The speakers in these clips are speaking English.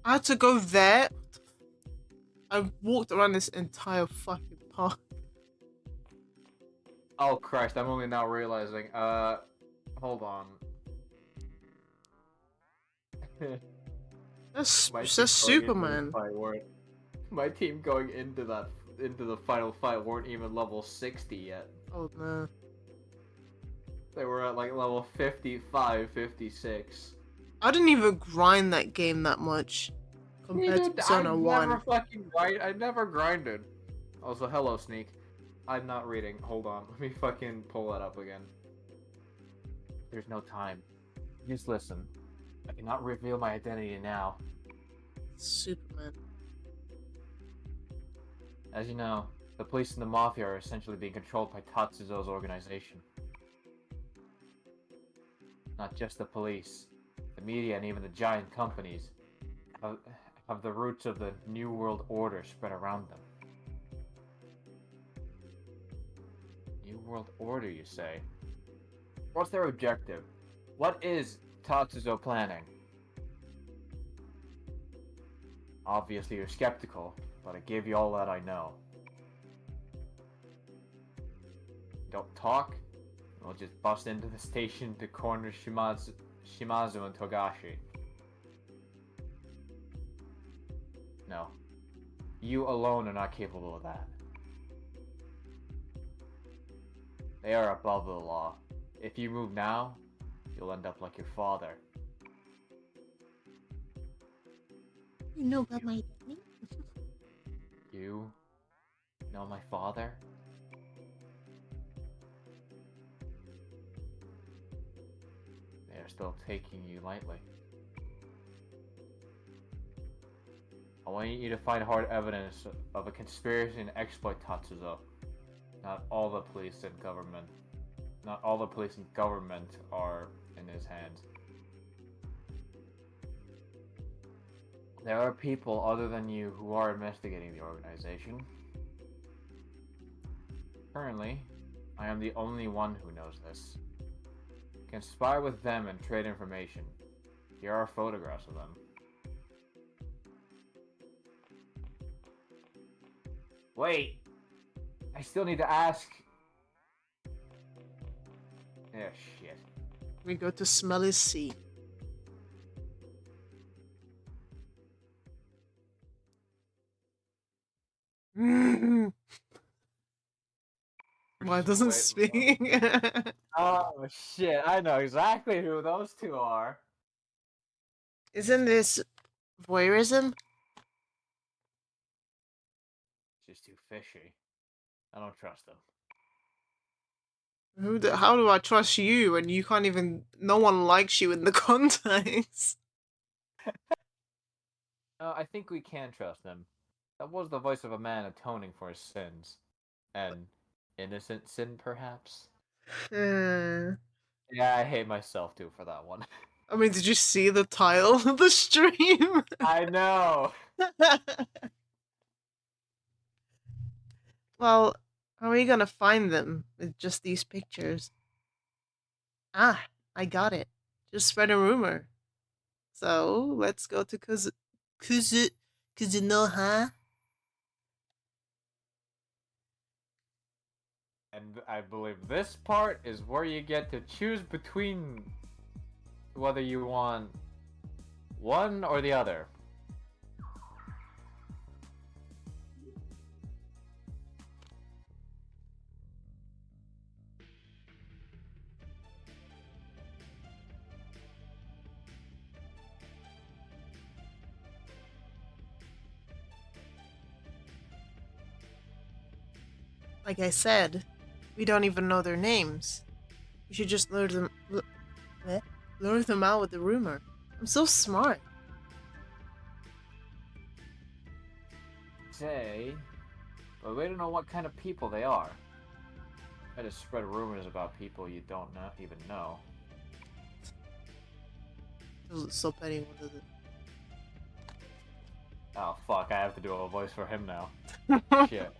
I had to go there. I walked around this entire fucking park. Oh Christ, I'm only now realizing. Hold on. My That's team going into this Superman. fight weren't. My team going into the final fight weren't even level 60 yet. Oh no. They were at like level 55, 56. I didn't even grind that game that much compared to Neither I Persona never 1. fucking grind. I never grinded. Also, hello, Sneak. I'm not reading. Hold on. Let me fucking pull that up again. There's no time. Just listen. I cannot reveal my identity now. Superman. As you know, the police and the mafia are essentially being controlled by Tatsuzo's organization. Not just the police, the media, and even the giant companies have the roots of the New World Order spread around them. New World Order, you say? What's their objective? What is Tatsuzo planning? Obviously you're skeptical, but I gave you all that I know. Don't talk, we'll just bust into the station to corner Shimazu and Togashi. No. You alone are not capable of that. They are above the law. If you move now, you'll end up like your father. You know about my daddy? You know my father? They are still taking you lightly. I want you to find hard evidence of a conspiracy and exploit Tatsuzo. Not all the police and government. Not all the police and government are in his hands. There are people other than you who are investigating the organization. Currently, I am the only one who knows this. Conspire with them and trade information. Here are photographs of them. Wait! I still need to ask. Yeah, shit. We go to Smelly Sea. Why it doesn't Wait. speak? Oh shit! I know exactly who those two are. Isn't this voyeurism? Just too fishy. I don't trust them. How do I trust you when you can't even? No one likes you in the context. I think we can trust them. That was the voice of a man atoning for his sins. An innocent sin, perhaps? Hmm. Yeah, I hate myself too for that one. I mean, did you see the title of the stream? I know! Well, how are you gonna find them with just these pictures? Ah, I got it. Just spread a rumor. So let's go to Kuzunoha. And I believe this part is where you get to choose between whether you want one or the other. Like I said, we don't even know their names. We should just lure them out with the rumor. I'm so smart. Say, but we don't know what kind of people they are. Try to spread rumors about people you don't even know. So petty. What is Oh fuck, I have to do a voice for him now. it? Shit.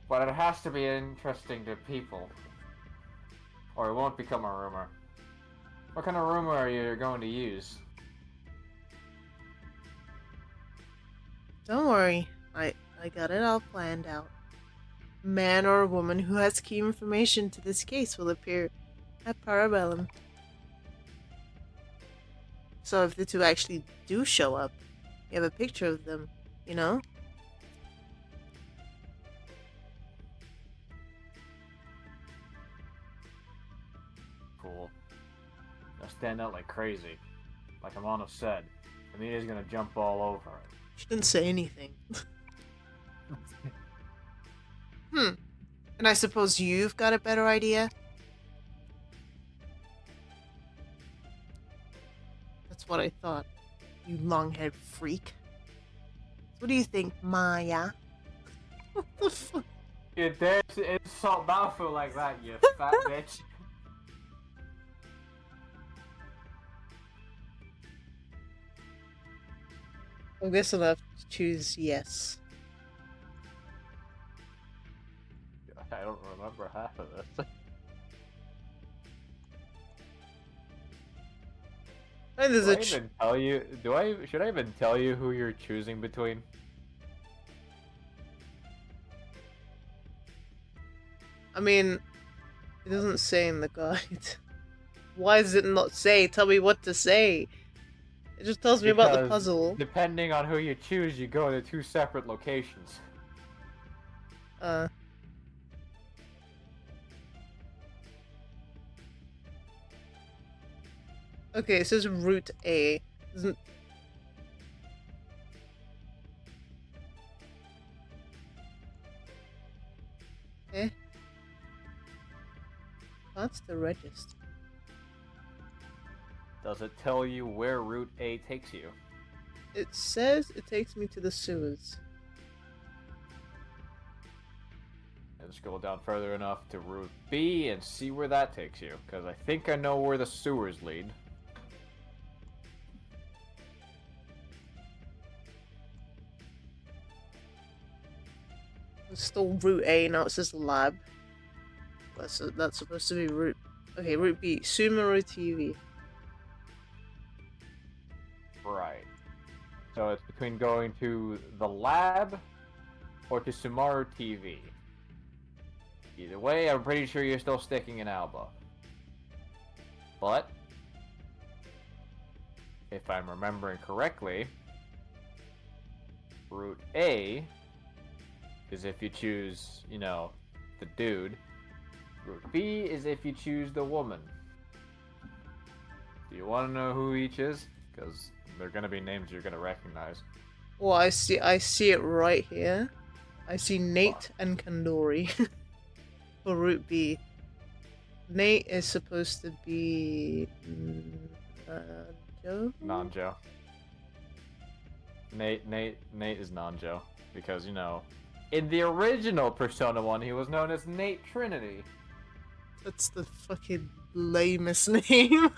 But it has to be interesting to people. Or it won't become a rumor. What kind of rumor are you going to use? Don't worry. I got it all planned out. Man or woman who has key information to this case will appear at Parabellum. So if the two actually do show up, you have a picture of them, you know? Cool. Now stand out like crazy. Like I'm on a set. The media's gonna jump all over it. She didn't say anything. Hmm. And I suppose you've got a better idea? That's what I thought. You long-haired freak. So what do you think, Maya? What the fuck? You dare to insult Malfoy like that, you fat bitch. I guess I'll have to choose yes. I don't remember half of this. And there's Do a I even tell you? Should I even tell you who you're choosing between? I mean, it doesn't say in the guide. Why does it not say? Tell me what to say. It just tells me about the Because puzzle. depending on who you choose, you go to two separate locations. Uh. Okay, it says Route A. Doesn't. Eh? That's the register. Does it tell you where Route A takes you? It says it takes me to the sewers. And scroll down further enough to Route B and see where that takes you. Because I think I know where the sewers lead. It's still Route A, now it says lab. That's supposed to be Route... Okay, Route B. Sumeru TV. Right. So it's between going to the lab or to Sumaru TV. Either way, I'm pretty sure you're still sticking in Alba. But, if I'm remembering correctly, Route A is if you choose, you know, the dude. Route B is if you choose the woman. Do you want to know who each is? Because they're going to be names you're going to recognize. Well, I see it right here. I see Nate and Kandori for Route B. Nate is supposed to be Nanjo. Nanjo. Nate is Nanjo because you know, in the original Persona 1, he was known as Nate Trinity. That's the fucking lamest name.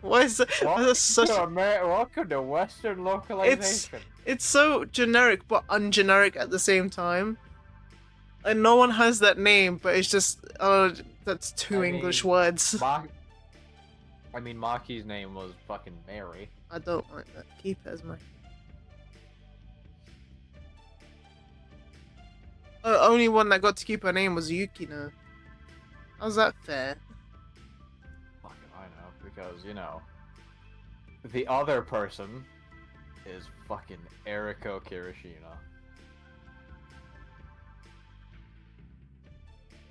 Why is that? Welcome, Such... welcome to Western localization. It's so generic but ungeneric at the same time. And no one has that name, but it's just that's two English words. Maki's name was fucking Mary. I don't like that. Keep it as my... only one that got to keep her name was Yukino. How's that fair? Fucking I know, because, you know, the other person is fucking Eriko Kirishima.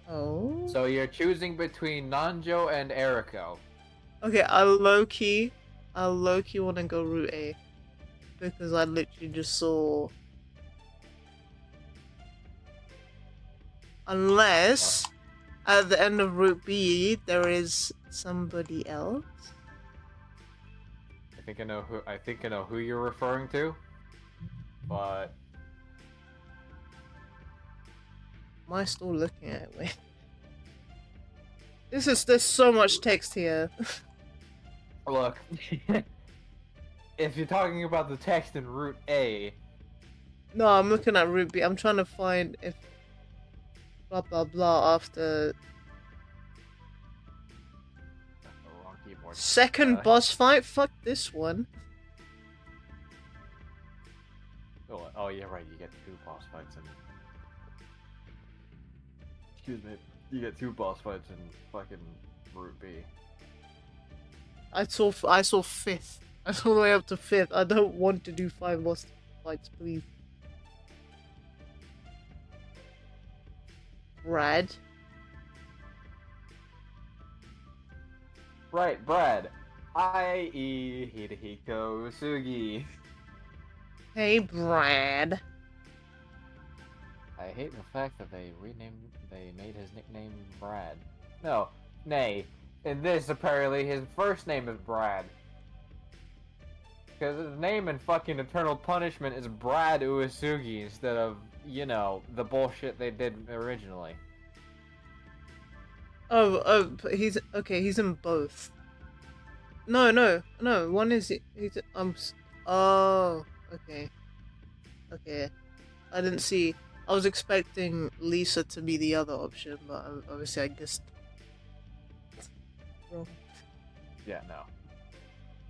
Oh. So you're choosing between Nanjo and Eriko. Okay, I low-key want to go Route A. Because I literally just saw... Unless, at the end of Route B, there is somebody else. I think I know who you're referring to. But Am I still looking at it? Wait. There's so much text here. look, if you're talking about the text in Route A, No, I'm looking at Route B. I'm trying to find if blah blah blah after... the wrong key more. Second boss fight? Fuck this one. Oh yeah, right. You get 2 boss fights in. Excuse me. You get 2 boss fights in fucking Route B. I saw 5th. I saw all the way up to 5th. I don't want to do 5 boss fights, please. Brad. Right, Brad. I.e. Hidehiko Sugi. Hey, Brad. I hate the fact that they made his nickname Brad. No, nay. In this, apparently, his first name is Brad. Because his name in fucking Eternal Punishment is Brad Uesugi instead of, you know, the bullshit they did originally. Oh, he's okay. He's in both. No. One is he's oh, okay. I didn't see. I was expecting Lisa to be the other option, but obviously I guessed wrong. Yeah, no.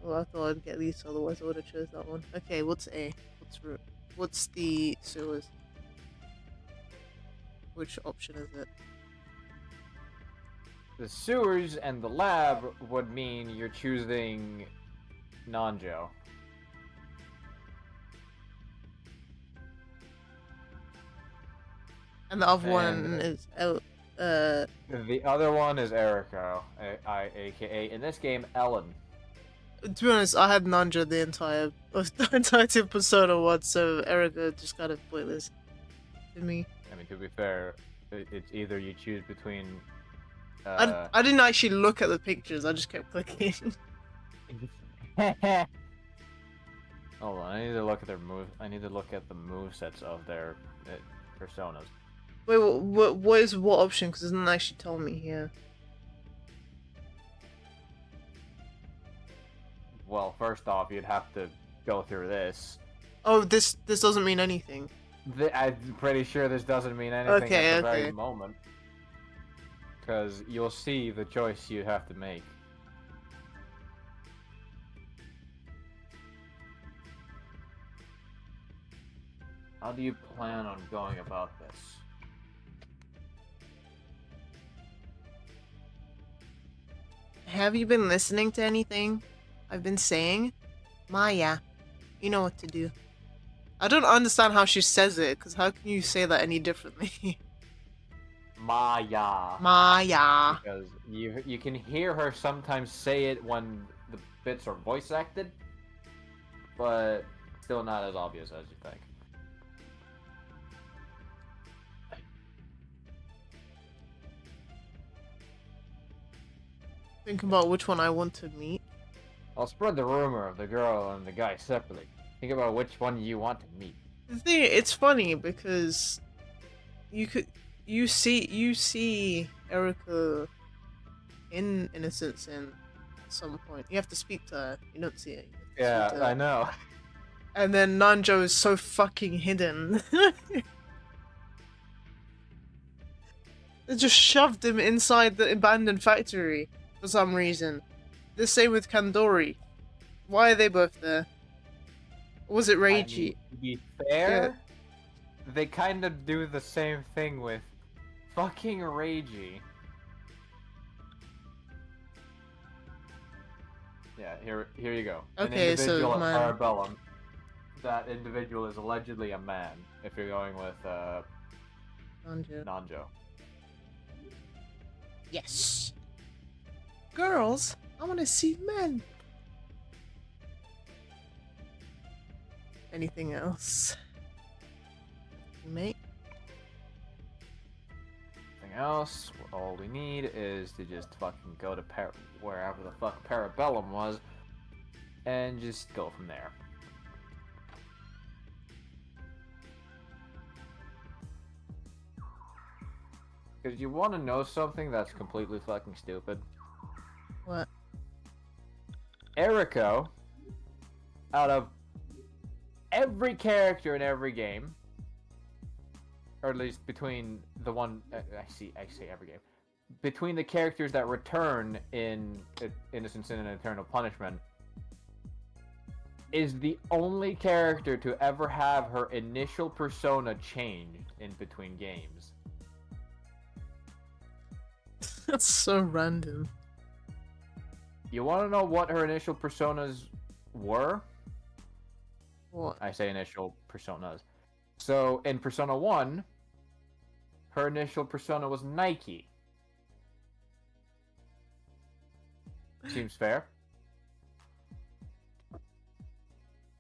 Well, I thought I'd get Lisa, otherwise I would have chose that one. Okay, what's A? What's root? What's the sewers? Which option is it? The sewers and the lab would mean you're choosing Nanjo. And the other one is The other one is Eriko, aka in this game Ellen. to be honest, I had Nanjo the entirety of Persona 1, so Erica just kind of pointless to me. I mean, to be fair, it's either you choose between. I didn't actually look at the pictures, I just kept clicking. Hold on, I need to look at their move. I need to look at the movesets of their personas. Wait, what is what option? Because it doesn't actually tell me here. Well, first off, you'd have to go through this. Oh, this doesn't mean anything. I'm pretty sure this doesn't mean anything Okay, at the very moment. Because you'll see the choice you have to make. How do you plan on going about this? Have you been listening to anything I've been saying? Maya, you know what to do. I don't understand how she says it, because how can you say that any differently? Maya. Maya. Because you can hear her sometimes say it when the bits are voice acted, but still not as obvious as you think. Think about which one I want to meet. I'll spread the rumor of the girl and the guy separately. Think about which one you want to meet. The thing, it's funny because you see Erica in Innocence in at some point. You have to speak to her. You don't see it. Yeah, I know. And then Nanjo is so fucking hidden. They just shoved him inside the abandoned factory for some reason. The same with Kandori. Why are they both there? Or was it Reiji? I mean, to be fair, they kind of do the same thing with fucking Reiji. Yeah, here you go. Okay, An individual so at Parabellum. That individual is allegedly a man. If you're going with Nanjo. Yes. Girls, I want to see men. Anything else? Mate? Anything else? All we need is to just fucking go to wherever the fuck Parabellum was, and just go from there. Because you want to know something that's completely fucking stupid? What? Eriko, out of every character in every game, or at least between the one I say every game, between the characters that return in Innocent Sin and Eternal Punishment, is the only character to ever have her initial persona changed in between games. That's so random. You want to know what her initial personas were? What? I say initial personas. So in Persona 1, her initial persona was Nike. Seems fair.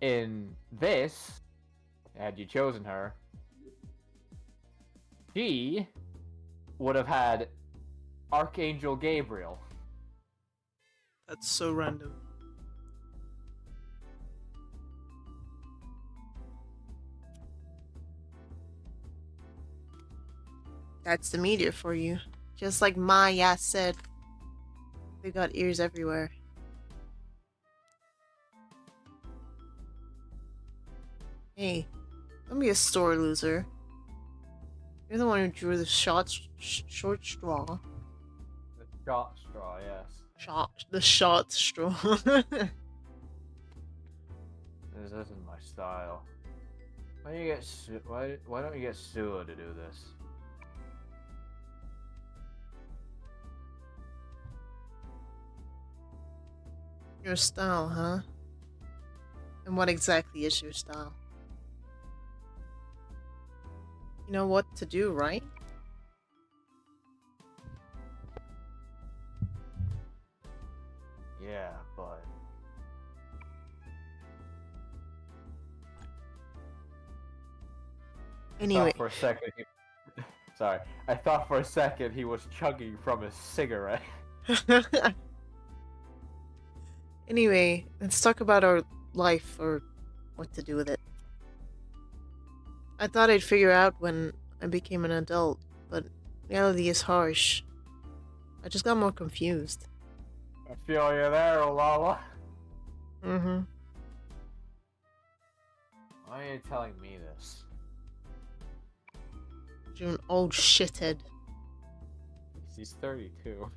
In this, had you chosen her, she would have had Archangel Gabriel. That's so random. That's the media for you. Just like Maya said. They got ears everywhere. Hey, don't be a sore loser. You're the one who drew the short straw. The shot straw, yes. The short straw. This isn't my style. Why don't you get why don't you get Sua to do this? Your style, huh? And what exactly is your style? You know what to do, right? Yeah, but Anyway. for a second sorry. I thought for a second he was chugging from a cigarette. Anyway, let's talk about our life or what to do with it. I thought I'd figure out when I became an adult, but reality is harsh. I just got more confused. I feel you there, Olala. Mm-hmm. Why are you telling me this? You're an old shithead. He's 32.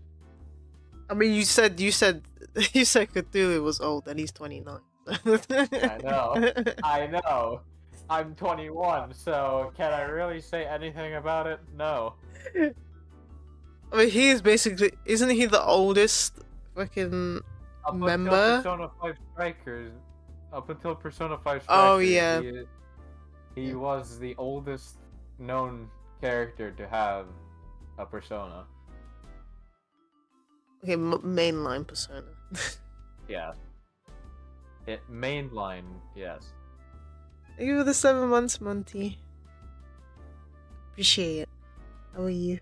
I mean, you said Cthulhu was old, and he's 29. I know. I know. I'm 21, so can I really say anything about it? No. I mean, he is basically, isn't he the oldest fucking Up member? until Persona 5 Strikers, up until Persona 5 Strikers, Oh, yeah. he was the oldest known character to have a persona. Okay, mainline persona. Yeah. It mainline, yes. Thank you for the 7 months, Monty. Appreciate it. How are you?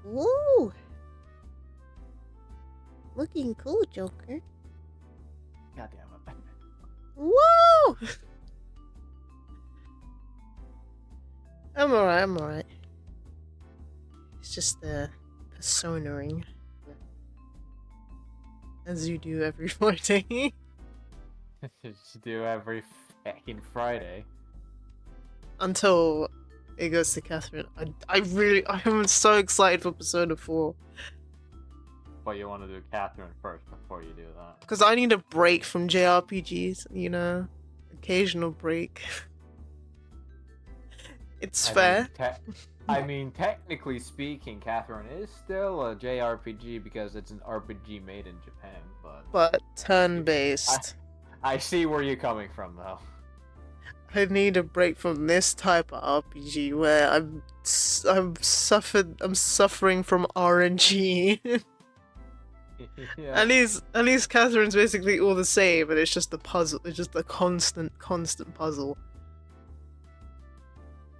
Woo! Looking cool, Joker. God damn it. Woo! I'm alright. It's just the personaing. As you do every Friday. Just do every fucking Friday. Until it goes to Catherine. I am so excited for Persona 4. But you want to do Catherine first before you do that. Because I need a break from JRPGs, you know? Occasional break. It's fair. I mean, technically speaking, Catherine is still a JRPG because it's an RPG made in Japan, but turn-based. I see where you're coming from, though. I need a break from this type of RPG where I'm suffering from RNG. Yeah. At least Catherine's basically all the same, but it's just the puzzle. It's just a constant puzzle.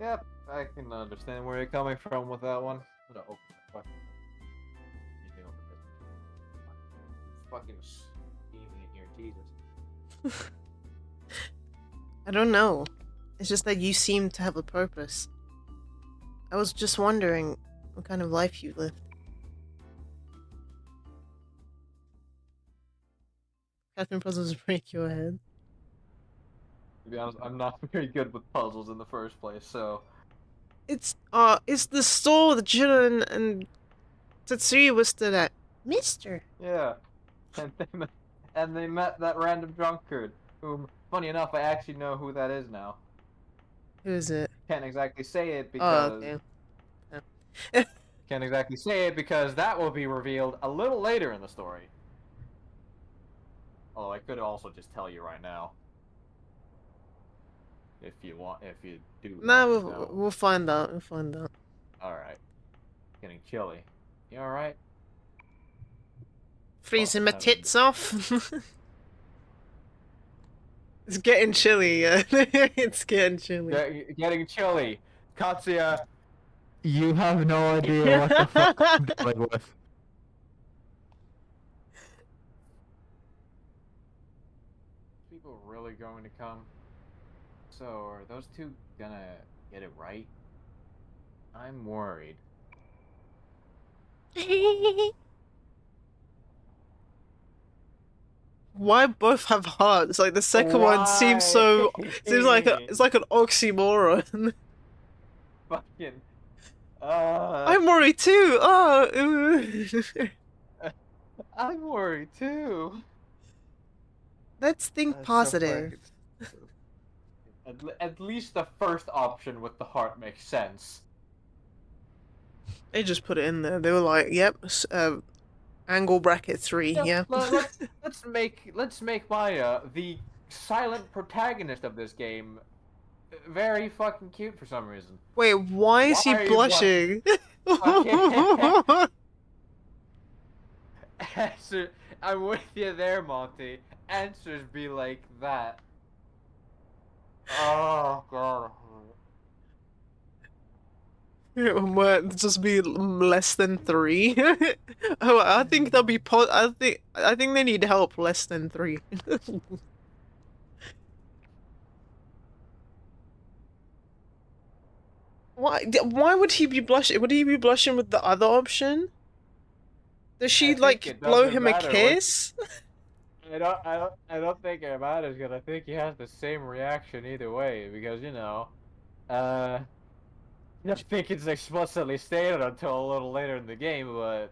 Yep, I can understand where you're coming from with that one. I'm gonna open the fucking. Fucking steaming in here, Jesus. I don't know. It's just that you seem to have a purpose. I was just wondering what kind of life you lived. Catherine puzzles break your head. To be honest, I'm not very good with puzzles in the first place, so it's the store that Jin and Tatsui was still at. Mister. Yeah, and and they met that random drunkard, whom, funny enough, I actually know who that is now. Who is it? Can't exactly say it Oh, because okay. Yeah. can't exactly say it because that will be revealed a little later in the story. Oh, I could also just tell you right now if you want, if you do Nah, want to we'll, know. we'll find out. We'll find out. All right, getting chilly. You all right? Fuck, Freezing my I haven't tits off. It's getting chilly. Yeah. It's getting chilly. getting chilly. Katsuya, you have no idea what the fuck I'm dealing with. People really going to come? So, are those two gonna get it right? I'm worried. Why both have hearts? Like the second one Why? seems like it's like an oxymoron. Fucking. Uh, I'm worried too. Oh, I'm worried too. let's think That's so positive. fucking. At least the first option with the heart makes sense. They just put it in there. They were like, "Yep, angle bracket 3." Yep. Yeah. Let's make Maya the silent protagonist of this game very fucking cute for some reason. Wait, why is Why he are you blushing? blushing? Fucking answer. I'm with you there, Monty. Answers be like that. Oh god. Might just be less than 3. Oh, I think they'll be I think they need help less than 3. Why would he be blushing? Would he be blushing with the other option? Does I she think like it blow doesn't him a matter which. kiss? I don't think it matters because I think he has the same reaction either way because uh, I don't think it's explicitly stated until a little later in the game, but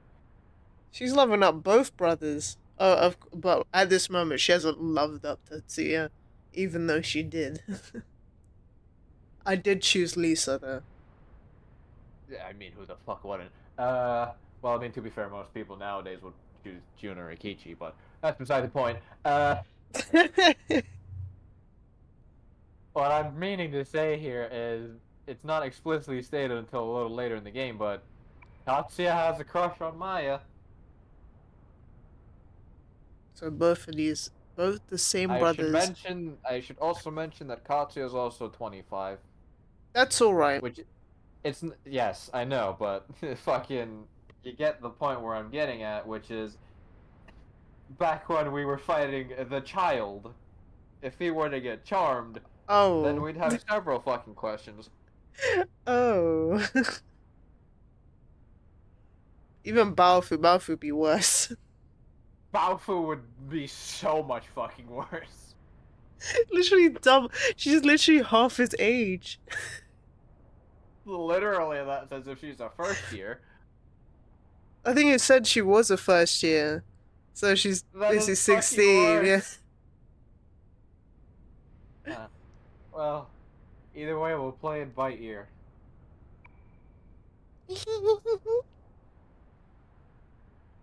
She's loving up both brothers. But at this moment she hasn't loved up Tetsuya, even though she did. I did choose Lisa though. yeah, I mean, who the fuck wouldn't? Well, I mean, to be fair, most people nowadays would choose Jun or Rikichi, but that's beside the point. What I'm meaning to say here is it's not explicitly stated until a little later in the game, but Tatsuya has a crush on Maya. So both the same brothers. I should also mention that Katsuya is also 25, That's all right. which yes, I know, but fucking you get the point where I'm getting at, which is back when we were fighting the child. If he were to get charmed, then Oh. we'd have several fucking questions. Oh. Even Baofu be worse. Baofu would be so much fucking worse. Literally dumb. She's literally half his age. Literally, that's as if she's a first year. I think it said she was a first year. So she's That this is is fucking 16, yeah. worse. Well, either way, we'll play it by ear.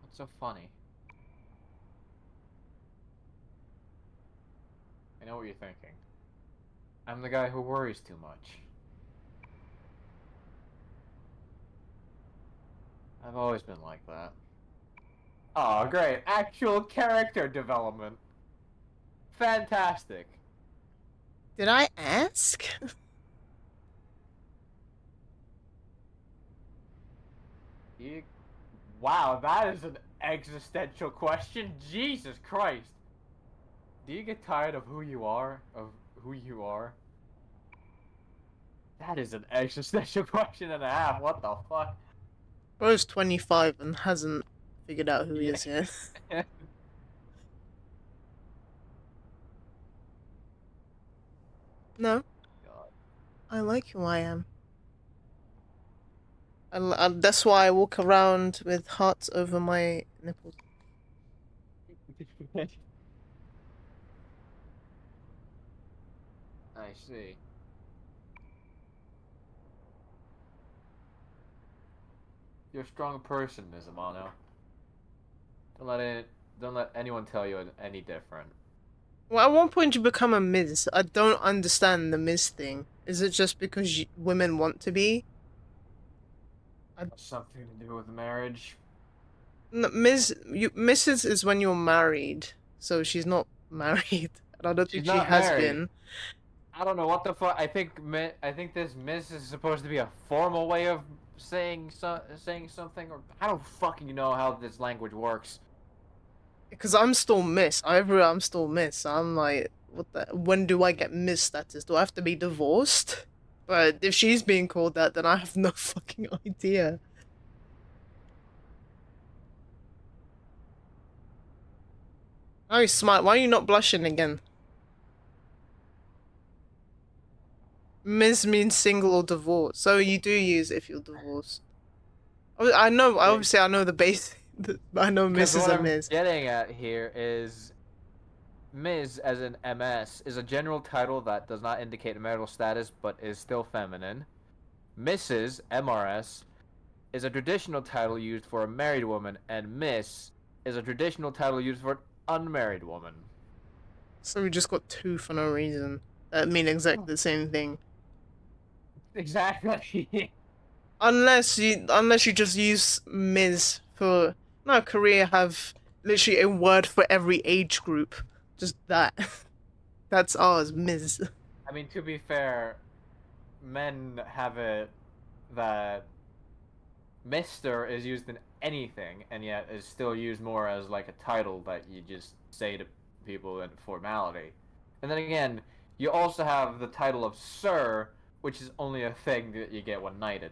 What's so funny? I know what you're thinking. I'm the guy who worries too much. I've always been like that. Oh, great. Actual character development. Fantastic. Did I ask? You... Wow, that is an existential question. Jesus Christ. Do you get tired of who you are? Of who you are? That is an existential question and a half. What the fuck? Bro's 25 and hasn't figured out who he Yeah. is yet. No, God. I like who I am. That's why I walk around with hearts over my nipples. I see. You're a strong person, Ms. Amano. Don't let it. Don't let anyone tell you any different. Well, at one point you become a Ms. I don't understand the Ms. thing. Is it just because women want to be? I, Something to do with marriage. Ms. Mrs. is when you're married, so she's not married, and I don't She's think she not has married. been. I don't know what the fuck. I think this Miss is supposed to be a formal way of saying something, or I don't fucking know how this language works. Because I'm still Miss. I'm still Miss. I'm like, what the? When do I get Miss status? Do I have to be divorced? But if she's being called that, then I have no fucking idea. Oh, smart. Why are you not blushing again? Ms means single or divorced, so you do use it if you're divorced. I know. Obviously, I know the base. I know Because Miss is what a I'm Ms. getting at here is Ms. as in MS is a general title that does not indicate a marital status but is still feminine. Mrs. MRS is a traditional title used for a married woman, and Miss is a traditional title used for an unmarried woman. So we just got two for no reason that mean exactly the same thing. Exactly. Unless you just use Ms for no Korea have literally a word for every age group. Just that. That's ours, Ms. I mean, to be fair, men have it that Mister is used in anything, and yet is still used more as like a title that you just say to people in formality. And then again, you also have the title of Sir, which is only a thing that you get when knighted.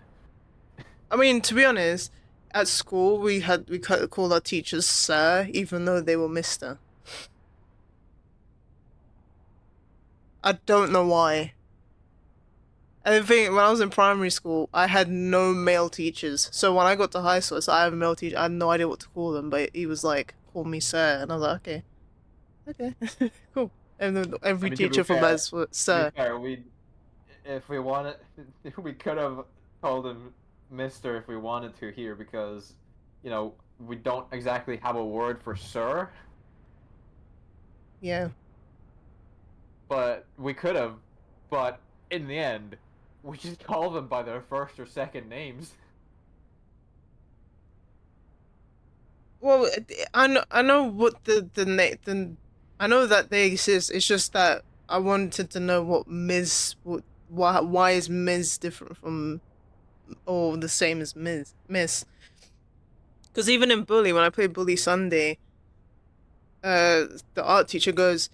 I mean, to be honest, at school we called our teachers sir, even though they were Mister. I don't know why. And the thing, when I was in primary school, I had no male teachers. So when I got to high school, so I have a male teacher. I had no idea what to call them, but he was like, "Call me sir," and I was like, "Okay, okay, cool." And then I every mean, teacher from us was to be sir. fair, we if we wanted, we could have called him Mister if we wanted to here because, we don't exactly have a word for Sir, Yeah. but we could have. But in the end, we just call them by their first or second names. Well, I know what I know that they exist. It's just that I wanted to know what Ms. Why is Ms. different from or the same as Miss? Because even in Bully, when I play Bully Sunday, the art teacher goes,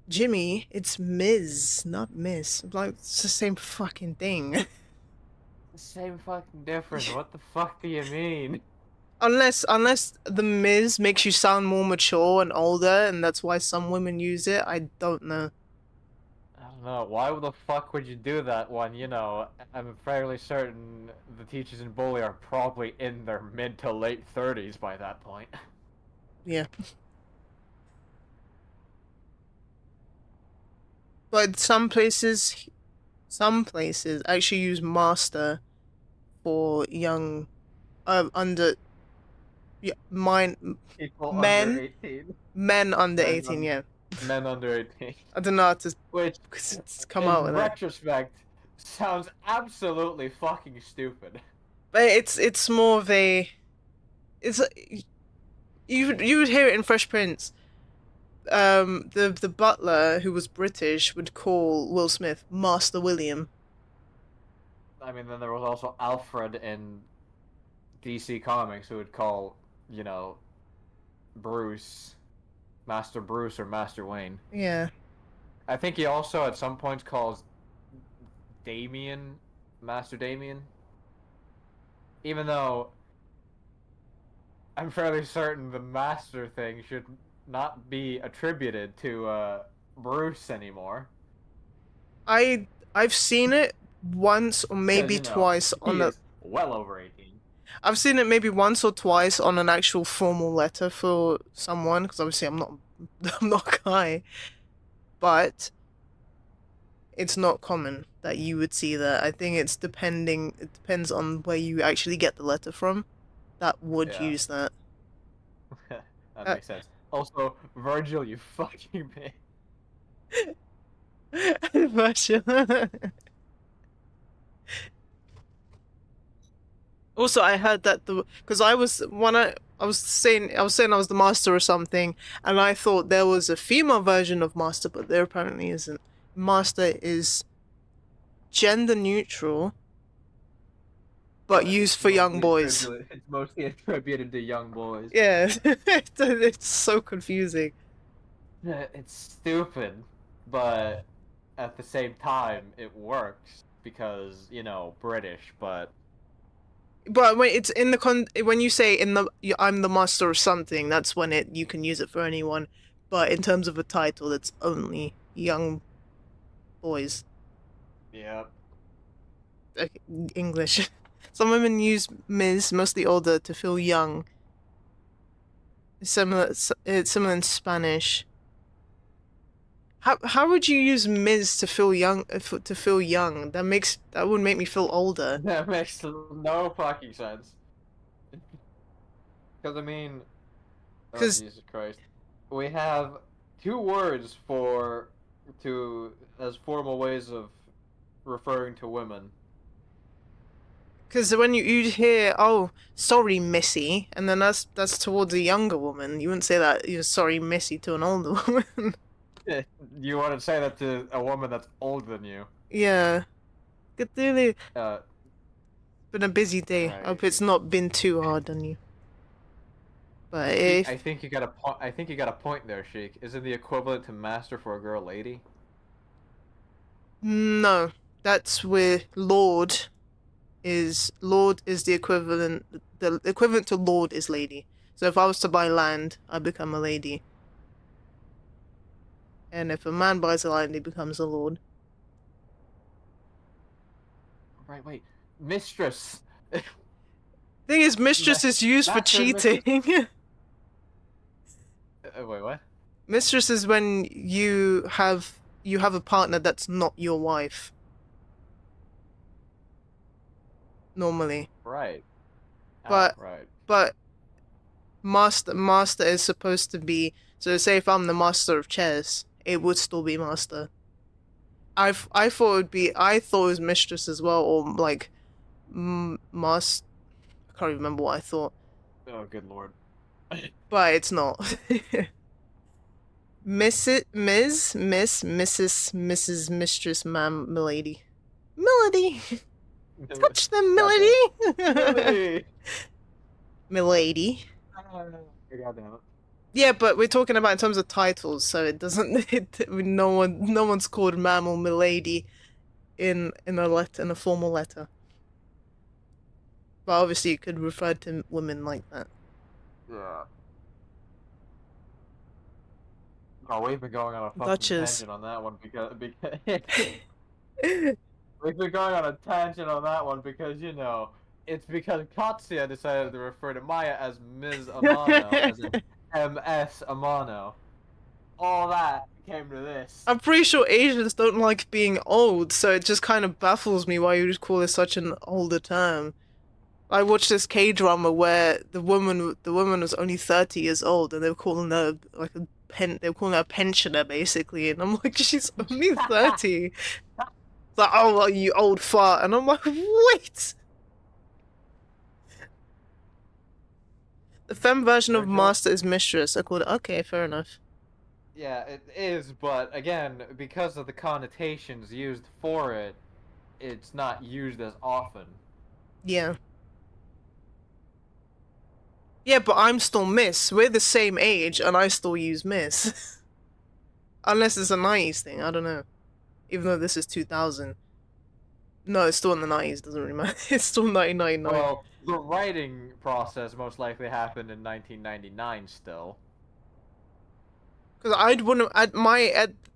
"Jimmy, it's Ms, not Miss." I'm like, it's the same fucking thing. The same fucking difference. What the fuck do you mean? Unless the Ms makes you sound more mature and older, and that's why some women use it. I don't know. I don't know. Why the fuck would you do that when, I'm fairly certain the teachers in Bully are probably in their mid to late 30s by that point. Yeah. But some places actually use master for young, under, yeah, People under men, 18. men under Men, 18. un- Yeah, Men under 18. I don't know how to Which, come out in with that. retrospect, sounds absolutely fucking stupid. But it's more of a it's you would hear it in Fresh Prince. The butler who was British would call Will Smith Master William. I mean, then there was also Alfred in DC Comics who would call, you know, Bruce Master Bruce or Master Wayne. Yeah. I think he also at some points calls Damien Master Damien. Even though I'm fairly certain the Master thing should not be attributed to Bruce anymore. I've seen it once or Because, maybe twice on he the is well over 18. I've seen it maybe once or twice on an actual formal letter for someone, because obviously I'm not I'm not a guy, but it's not common that you would see that. I think it depends on where you actually get the letter from that would Yeah, use that. that Uh, makes sense. Also, Virgil, you fucking bitch. version. Also, I heard that the because I was when I was saying I was the master or something, and I thought there was a female version of master, but there apparently isn't. Master is gender neutral, but But used it's for young mostly boys. attributed. It's mostly attributed to young boys. Yeah, it's so confusing. It's stupid, but at the same time, it works because British. But But when it's in the when you say in the I'm the master of something, that's when it you can use it for anyone. But in terms of a title, it's only young boys. yeah, Okay, English. Some women use Ms, mostly older, to feel young. It's similar in Spanish. How would you use Ms to feel young? To feel young, that would make me feel older. that makes no fucking sense. Because I mean, oh Because Jesus Christ, we have two words for to as formal ways of referring to women. when you hear sorry Missy, and then that's towards a younger woman. You wouldn't say that you're sorry Missy to an older woman. You want to say that to a woman that's older than you? Yeah. It's Uh, been a busy day. I right. hope it's not been too hard on you. But See, I if think you got a point. I think you got a point there, Sheik. Is it the equivalent to master for a girl, lady? no, that's where Lord is the equivalent to Lord is lady. So if I was to buy land, I become a lady. And if a man buys a land, he becomes a lord. Right. Wait, mistress. Thing is, mistress is used for Master and mistress. cheating. Wait, what? Mistress is when you have a partner that's not your wife. Normally. Right. But Right. but master is supposed to be, so say if I'm the master of chess, it would still be master. I thought it would be I thought it was mistress as well, or like master. I can't remember what I thought, Oh, good lord. but it's not. Mrs. Mistress, ma'am, milady, Melody. Touch them, Goddamn. Melody. Millie. Milady. Goddamn it. Yeah, but we're talking about in terms of titles, so it doesn't. No one's called ma'am or milady in a formal letter. But obviously, you could refer to women like that. Yeah. Oh, we've been going on a fucking Duchess. tangent on that one because we've been going on a tangent on that one because it's because Katsuya decided to refer to Maya as Ms. Amano, as in MS Amano. All that came to this. I'm pretty sure Asians don't like being old, so it just kind of baffles me why you just call it such an older term. I watched this K drama where the woman was only 30 years old, and they were calling her like they were calling her a pensioner basically, and I'm like, she's only 30. It's like, oh, well, you old fart, and I'm like, wait. The femme version of Virgil? master is mistress. I called it. Okay, fair enough. Yeah, it is, but again, because of the connotations used for it, it's not used as often. Yeah. Yeah, but I'm still Miss. We're the same age, and I still use Miss. Unless it's a 90s thing, I don't know. Even though this is 2000. No, it's still in the 90s, doesn't really matter. It's still 1999. Well, the writing process most likely happened in 1999 still. Because I'd want to,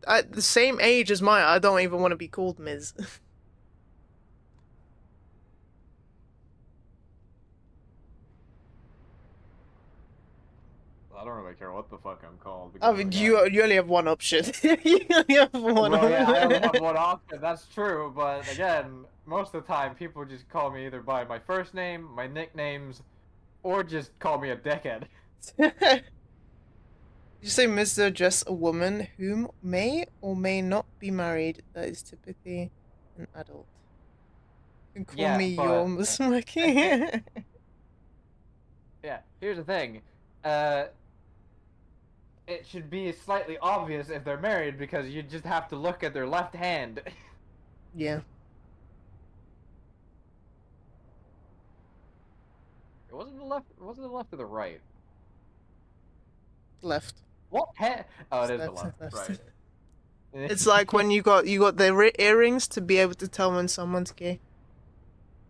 at the same age as I don't even want to be called Ms. I don't really care what the fuck I'm called I because mean, again, you only have one option. You only have one well, yeah, I only have option. one option. That's true, but again, most of the time, people just call me either by my first name, my nicknames, or just call me a dickhead. You say Mr. Just a woman whom may or may not be married that is typically an adult. You can call Yeah, me your but Miss it, Monkey. yeah, here's the thing. Uh, it should be slightly obvious if they're married because you just have to look at their left hand. Yeah, It wasn't the left. Wasn't the left or the right? left. What hand? Oh, it It's is the left, left. left. Right. It's like when you got the earrings to be able to tell when someone's gay.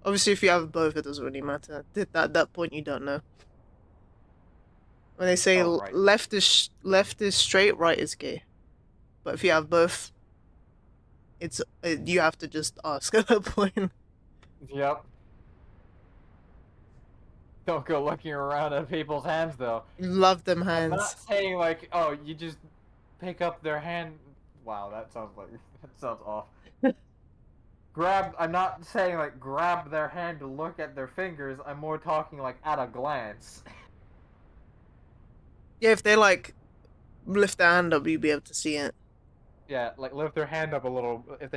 Obviously, if you have both, it doesn't really matter. At that point, you don't know. When they say Oh, right. left is straight, right is gay. But if you have both, you have to just ask at that point. Yep. Don't go looking around at people's hands though. Love them I'm not hands. saying like, oh, you just pick up their hand. Wow, that sounds like that sounds off. Grab. I'm not saying like grab their hand to look at their fingers. I'm more talking like at a glance. Yeah, if they like lift their hand up, you'd be able to see it. Yeah, like lift their hand up a little. If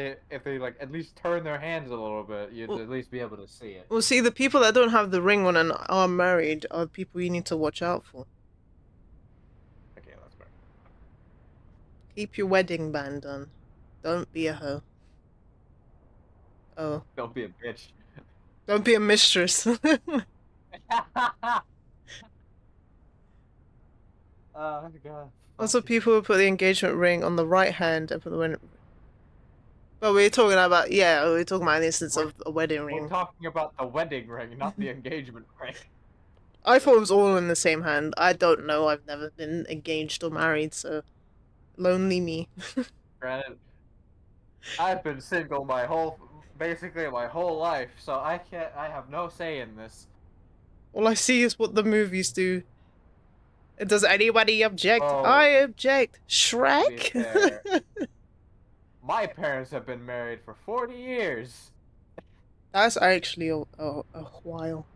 they like at least turn their hands a little bit, you'd Well, at least be able to see it. well, see, the people that don't have the ring on and are married are people you need to watch out for. Okay, that's fair. Keep your wedding band on. Don't be a hoe. Oh, Don't be a bitch. don't be a mistress. Oh god, Also, fucking. people who put the engagement ring on the right hand and put the wedding. But we're talking about we're talking about an instance We're of a wedding we're ring. talking about the wedding ring, not the engagement ring. I thought it was all in the same hand. I don't know. I've never been engaged or married, so lonely me. Granted, I've been single basically my whole life, so I can't. I have no say in this. All I see is what the movies do. Does anybody object? I Well, object. to be Shrek? fair, my parents have been married for 40 years. That's actually a while.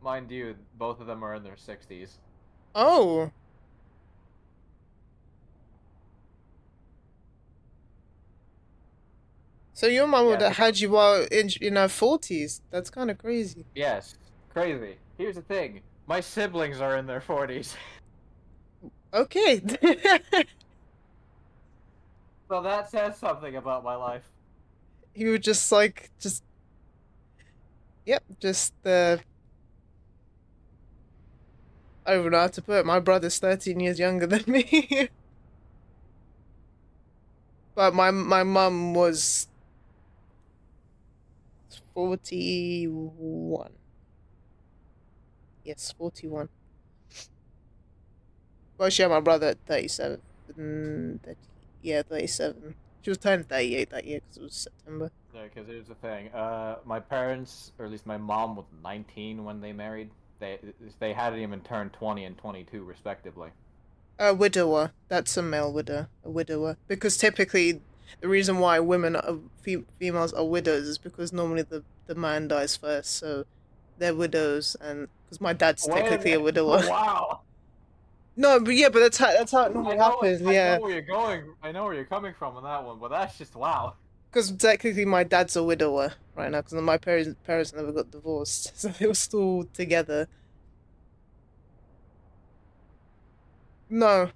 Mind you, both of them are in their 60s. Oh. So your mom would Yeah, have had you while in her 40s. That's kind of crazy. yes, crazy. Here's the thing: my siblings are in their 40s, Okay. so that says something about my life. You were just yep, just I don't know how to put it. My brother's 13 years younger than me. But my mum was 41. Yes, 41. Well, she had my brother at 37. 30, yeah, 37. She was turning 38 that year because it was September. Yeah, because here's the thing. My parents, or at least my mom, was 19 when they married. They they hadn't even turned 20 and 22 respectively. A widower. That's a male widow. A widower. Because typically, the reason why women are females are widows is because normally the man dies first, so they're widows. And because my dad's Wait a technically a minute. widower. Wow. No, but yeah, but that's how it normally happens. I know Yeah, where you're going. I know where you're coming from on that one, but that's just wow. because technically my dad's a widower right now because my parents never got divorced, so they were still together. No,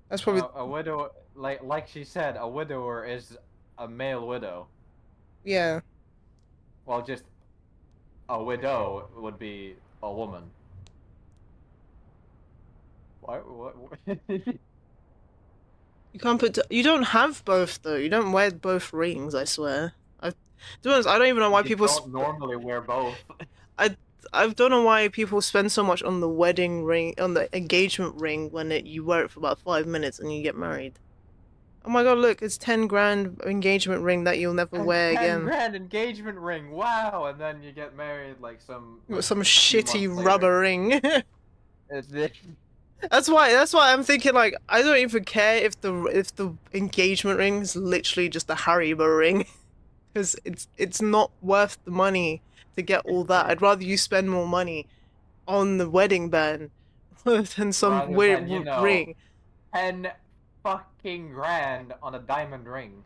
that's probably A widow, like she said, a widower is a male widow. yeah. Well, just a widow would be a woman. What? You can't put. You don't have both though. You don't wear both rings. I swear. To be honest, I don't even know why You people. don't normally wear both. I I don't know why people spend so much on the wedding ring, on the engagement ring, when you wear it for about 5 minutes and you get married. Oh my god, look, it's 10 grand engagement ring that you'll never A wear 10 again. grand engagement ring. Wow. And then you get married like some With like some a few shitty months later. rubber ring. It's That's why I'm thinking like I don't even care if the engagement ring is literally just a Haribo ring because it's not worth the money to get all that. I'd rather you spend more money on the wedding band than some rather weird than, 10 ring. fucking grand on a diamond ring.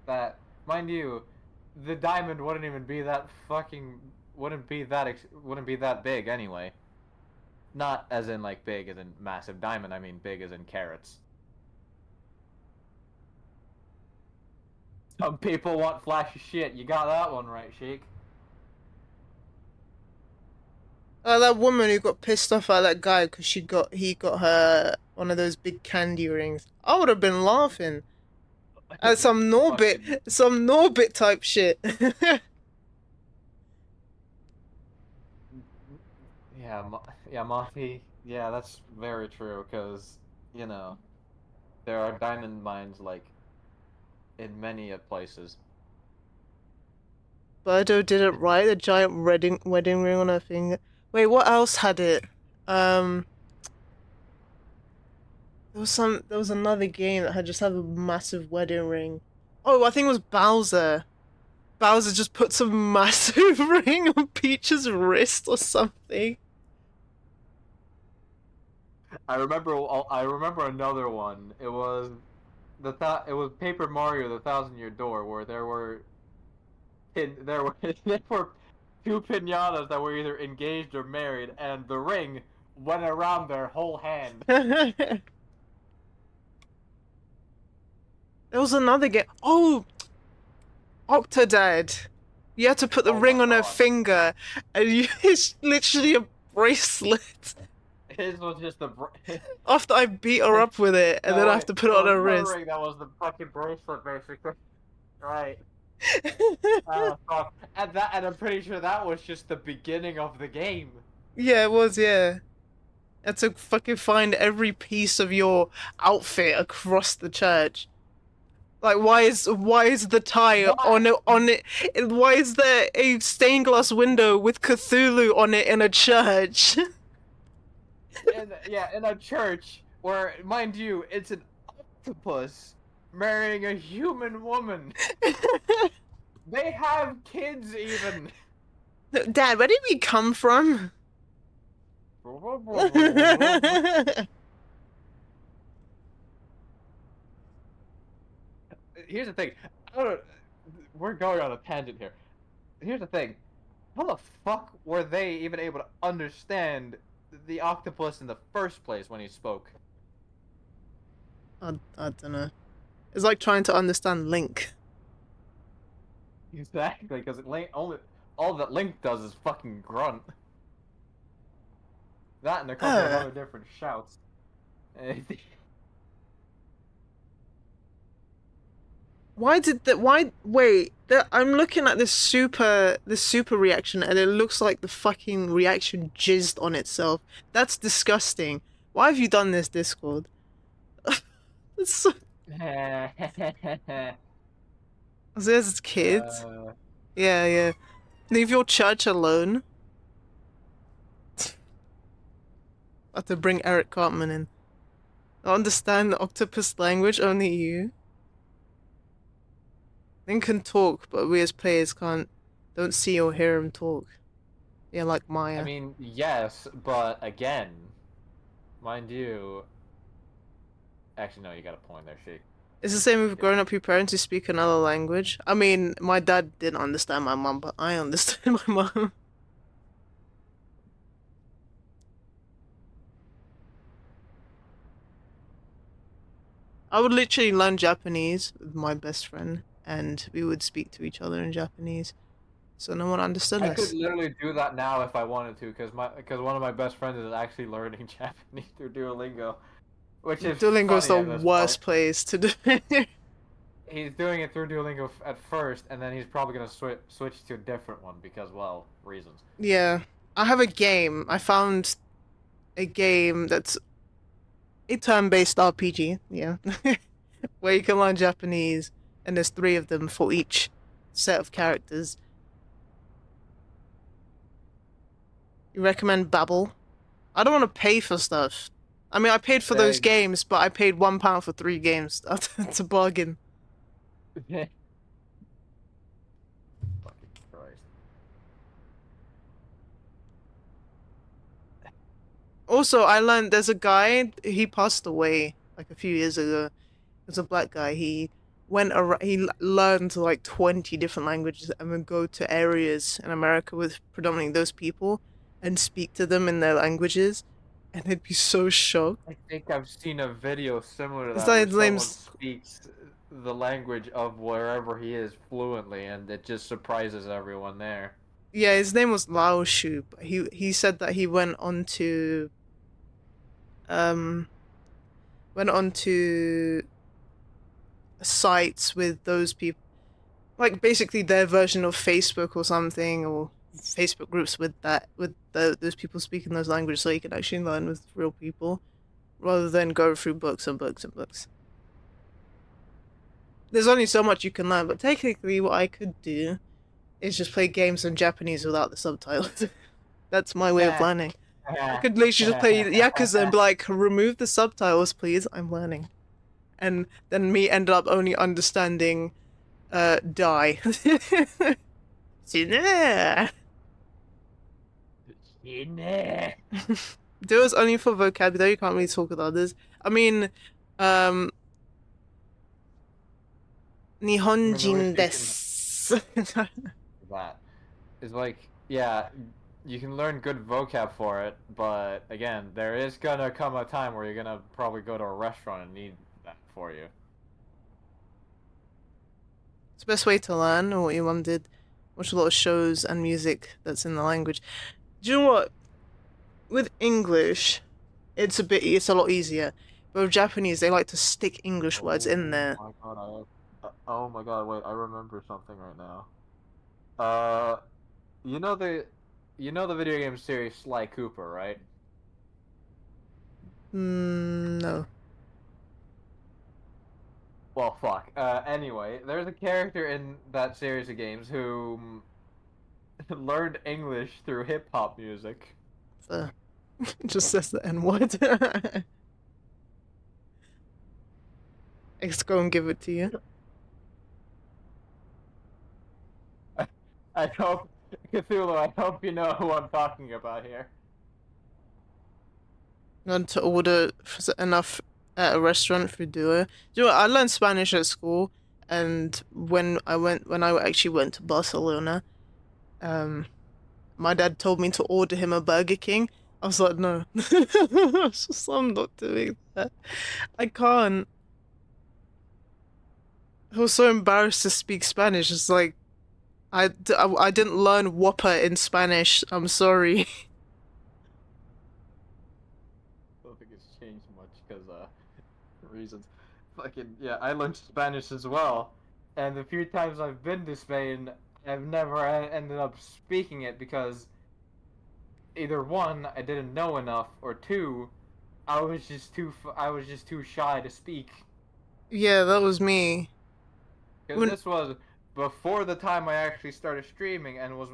That, mind you, the diamond wouldn't even be that fucking wouldn't be that big anyway. Not as in like big as in massive diamond. I mean big as in carats. Some people want flashy shit. You got that one right, Sheik. That woman who got pissed off at that guy because he got her one of those big candy rings. I would have been laughing at Fucking Some Norbit type shit. yeah, yeah, Monty. Yeah, that's very true. Cause you know there are diamond mines like in many places. Birdo did it right. The giant wedding ring on her finger. Wait, what else had it? Um, there was another game that had just had a massive wedding ring. Oh, I think it was Bowser. Bowser just put some massive ring on Peach's wrist or something. I remember another one. It was it was Paper Mario: The Thousand Year Door, where there were there were two pinatas that were either engaged or married, and the ring went around their whole hand. There was another game. Oh, Octodad. You had to put the Oh my ring on her god. finger, and it's literally a bracelet. His was just the. After I beat her up with it, and then No, I have wait. to put it It on was her not a wrist. ring. That was the fucking bracelet, basically. Right. Fuck. And I'm pretty sure that was just the beginning of the game. Yeah, it was, yeah. I had to fucking find every piece of your outfit across the church. Like, why is the tie What? on it? Why is there a stained glass window with Cthulhu on it in a church? In a church where, mind you, it's an octopus marrying a human woman. They have kids even. Dad, where did we come from? Here's the thing. I don't, we're going on a tangent here. Here's the thing. How the fuck were they even able to understand the octopus in the first place when he spoke? I don't know. It's like trying to understand Link. Exactly, because Link only all that Link does is fucking grunt. That and a couple of Uh, other different shouts. why did that? Why wait? I'm looking at this super reaction, and it looks like the fucking reaction jizzed on itself. That's disgusting. Why have you done this, Discord? It's so, there's kids. uh, Yeah, yeah. Leave your church alone. I have to bring Eric Cartman in. I understand the octopus language, only you. Link can talk, but we as players don't see or hear him talk. Yeah, like I Maya. mean, yes, but again, mind you, actually no, you got a point there, Sheik. It's the same with Yeah. growing up with parents who speak another language. I mean, my dad didn't understand my mum, but I understand my mum. I would literally learn Japanese with my best friend, and we would speak to each other in Japanese, so no one understood I could us. literally do that now if I wanted to, because one of my best friends is actually learning Japanese through Duolingo, which is Duolingo is funny the at this point. worst place to do it. He's doing it through Duolingo at first, and then he's probably gonna switch to a different one because, well, reasons. Yeah. I have a game. I found a game that's a turn-based RPG, yeah. where you can learn Japanese, and there's three of them for each set of characters. You recommend Babbel? I don't want to pay for stuff. I mean, I paid for those Hey, games, but I paid £1 for 3 games. It's a bargain. fucking Christ. Also, I learned there's a guy, he passed away like a few years ago. There's a black guy. He went around, learned like 20 different languages and would go to areas in America with predominantly those people and speak to them in their languages. And they'd be so shocked. I think I've seen a video similar to His that where someone name's, speaks the language of wherever he is fluently, and it just surprises everyone there. yeah, his name was Lao Shu. But he said that he um went on to sites with those people, like basically their version of Facebook or something, or Facebook groups with those people speaking those languages, so you can actually learn with real people rather than go through books and books and books. There's only so much you can learn, but technically, what I could do is just play games in Japanese without the subtitles. That's my way of learning. I could literally just play Yakuza and be like, remove the subtitles, please. I'm learning. And then me ended up only understanding die. Sine. Do is only for vocabulary, you can't really talk with others. I mean, um Nihonjin desu. That is like, yeah, you can learn good vocab for it, but again, there is gonna come a time where you're gonna probably go to a restaurant and need that for you. It's the best way to learn, or what your mum did. Watch a lot of shows and music that's in the language. Do you know what? With English, it's a lot easier. But with Japanese, they like to stick English words in Oh there. my god, oh my god, wait, I remember something right now. Uh, you know the, you know the video game series Sly Cooper, right? No. Well, fuck. Anyway, there's a character in that series of games who learned English through hip hop music. It just says the N word. Let's go and give it to you. I hope, Cthulhu, I hope you know who I'm talking about here. Learn to order enough at a restaurant through Duo. You know what? I learned Spanish at school, and when I actually went to Barcelona, um, my dad told me to order him a Burger King. I was like, no, I'm not doing that. I can't. I was so embarrassed to speak Spanish. It's like I didn't learn Whopper in Spanish. I'm sorry. I don't think it's changed much because, reasons. Fucking, yeah, I learned Spanish as well. And the few times I've been to Spain, I've never ended up speaking it because either one, I didn't know enough, or two, I was just too shy to speak. Yeah, that was me. Because When this was before the time I actually started streaming and was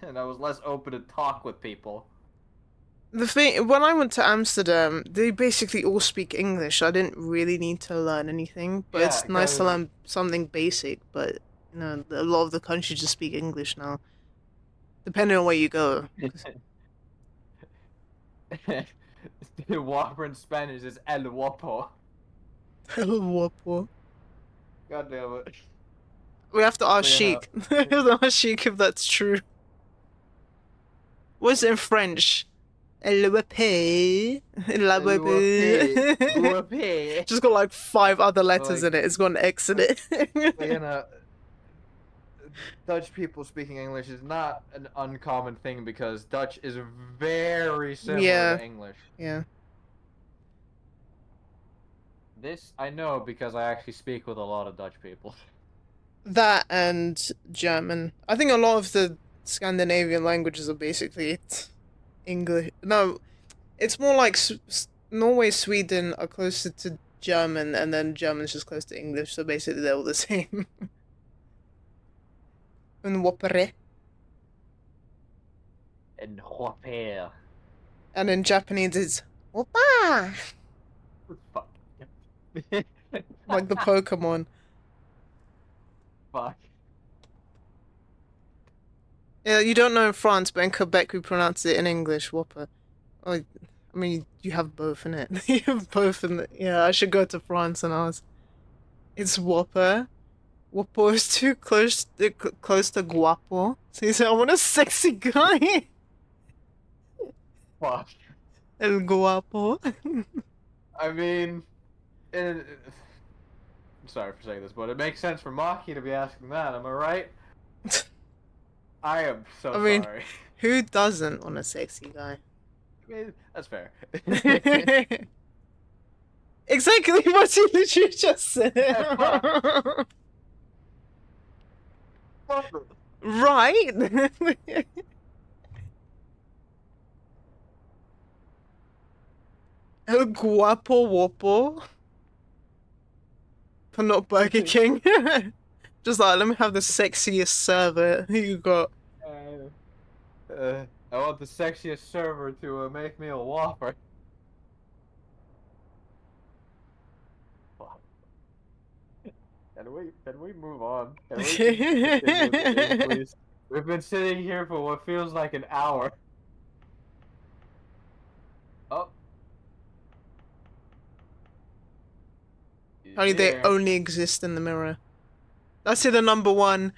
and I was less open to talk with people. the thing when I went to Amsterdam, they basically all speak English. I didn't really need to learn anything, but Yeah, it's nice to because learn something basic. But a lot of the countries just speak English now, depending on where you go. the Whopper in Spanish is El Guapo. What? God damn it. We have to ask But, you know, Sheik. We have to ask Sheik if that's true. What's it in French? El wapé. La El Guape. wapé. Guape. Just got like 5 other letters Like, in it. It's got an X in it. you know, Dutch people speaking English is not an uncommon thing because Dutch is very similar Yeah. to English. Yeah. This I know because I actually speak with a lot of Dutch people. That and German. I think a lot of the Scandinavian languages are basically English. No, it's more like Norway, Sweden are closer to German, and then German's just close to English, so basically they're all the same. Un whoppere. And Whopper. And in Japanese it's whoppa! Fuck. Like the Pokemon. Fuck. Yeah, you don't know in France, but in Quebec we pronounce it in English, whopper. Oh, I mean, you have both in it. You have both in the. Yeah, I should go to France and ask. It's whopper. Whopper is too close to guapo. So you say, I want a sexy guy. Fuck. El guapo. I mean, I'm sorry for saying this, but it makes sense for Maki to be asking that. Am I right? I am so I mean, sorry. who doesn't want a sexy guy? I mean, that's fair. Exactly what you literally just said. Right? El guapo whopper. But not Burger King. Just like, let me have the sexiest server you got. I want the sexiest server to make me a Whopper. Fuck. Can we move on? Can we continue the game, please? We've been sitting here for what feels like an hour. Oh. He's Apparently they here. only exist in the mirror. That's the number one